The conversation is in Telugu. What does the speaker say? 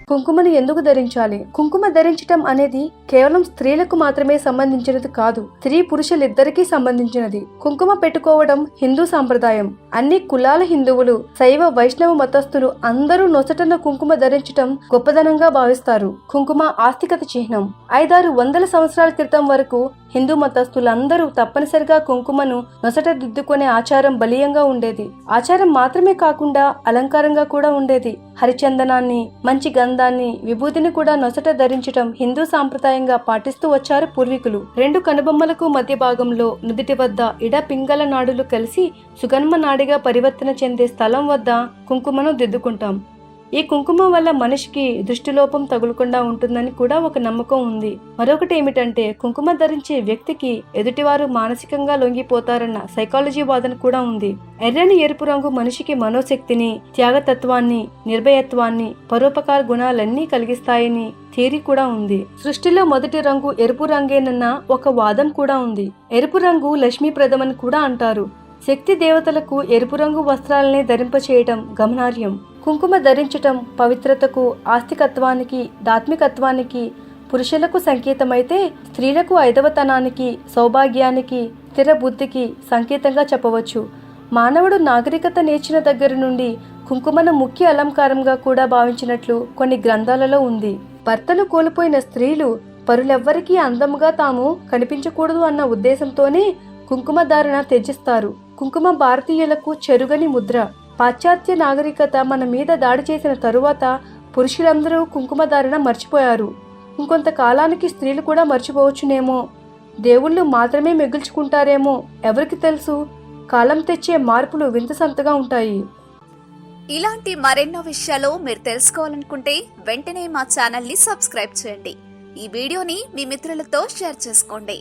కుంకుమను ఎందుకు ధరించాలి? కుంకుమ ధరించటం అనేది కేవలం స్త్రీలకు మాత్రమే సంబంధించినది కాదు, స్త్రీ పురుషులిద్దరికీ సంబంధించినది. కుంకుమ పెట్టుకోవడం హిందూ సాంప్రదాయం. అన్ని కులాల హిందువులు, శైవ వైష్ణవ మతస్థులు అందరూ నొసటన కుంకుమ ధరించటం గొప్పదనంగా భావిస్తారు. కుంకుమ ఆస్తికత చిహ్నం. 500-600 సంవత్సరాల క్రితం వరకు హిందూ మతస్థులందరూ తప్పనిసరిగా కుంకుమను నొసట దిద్దుకునే ఆచారం బలీయంగా ఉండేది. ఆచారం మాత్రమే కాకుండా అలంకారంగా కూడా ఉండేది. హరిచందనాన్ని, మంచి గంధాన్ని, విభూతిని కూడా నొసట ధరించటం హిందూ సాంప్రదాయంగా పాటిస్తూ వచ్చారు పూర్వీకులు. 2 కనుబొమ్మలకు మధ్య భాగంలో నుదిటి వద్ద ఇడ పింగళ నాడులు కలిసి సుగన్మ నాడిగా పరివర్తన చెందే స్థలం వద్ద కుంకుమను దిద్దుకుంటాం. ఈ కుంకుమ వల్ల మనిషికి దృష్టిలోపం తగులకుండా ఉంటుందని కూడా ఒక నమ్మకం ఉంది. మరొకటి ఏమిటంటే కుంకుమ ధరించే వ్యక్తికి ఎదుటివారు మానసికంగా లొంగిపోతారన్న సైకాలజీ వాదన కూడా ఉంది. ఎర్రని ఎరుపు రంగు మనిషికి మనోశక్తిని, త్యాగతత్వాన్ని, నిర్భయత్వాన్ని, పరోపకార గుణాలన్నీ కలిగిస్తాయని థియరీ కూడా ఉంది. సృష్టిలో మొదటి రంగు ఎరుపు రంగేనన్న ఒక వాదం కూడా ఉంది. ఎరుపు రంగు లక్ష్మీప్రదమని కూడా అంటారు. శక్తి దేవతలకు ఎరుపు రంగు వస్త్రాలనే ధరింపచేయటం గమనార్హం. కుంకుమ ధరించటం పవిత్రతకు, ఆస్తికత్వానికి, దాత్మికత్వానికి పురుషులకు సంకేతమైతే స్త్రీలకు ఐదవతనానికి, సౌభాగ్యానికి, స్థిర బుద్ధికి సంకేతంగా చెప్పవచ్చు. మానవుడు నాగరికత నేర్చిన దగ్గర నుండి కుంకుమను ముఖ్య అలంకారంగా కూడా భావించినట్లు కొన్ని గ్రంథాలలో ఉంది. భర్తను కోల్పోయిన స్త్రీలు పరులెవ్వరికీ అందముగా తాము కనిపించకూడదు అన్న ఉద్దేశంతోనే కుంకుమ ధారణ త్యజిస్తారు. కుంకుమ భారతీయులకు చెరుగని ముద్ర. పాశ్చాత్య నాగరికత మన మీద దాడి చేసిన తరువాత పురుషులందరూ కుంకుమ ధారణ మర్చిపోయారు. ఇంకొంత కాలానికి స్త్రీలు కూడా మర్చిపోవచ్చునేమో. దేవుళ్ళు మాత్రమే మిగుల్చుకుంటారేమో, ఎవరికి తెలుసు. కాలం తెచ్చే మార్పులు వింతసంతగా ఉంటాయి. ఇలాంటి మరెన్నో విషయాలు మీరు తెలుసుకోవాలనుకుంటే వెంటనే మా ఛానల్ ని సబ్స్క్రైబ్ చేయండి. ఈ వీడియోని మీ మిత్రులతో షేర్ చేసుకోండి.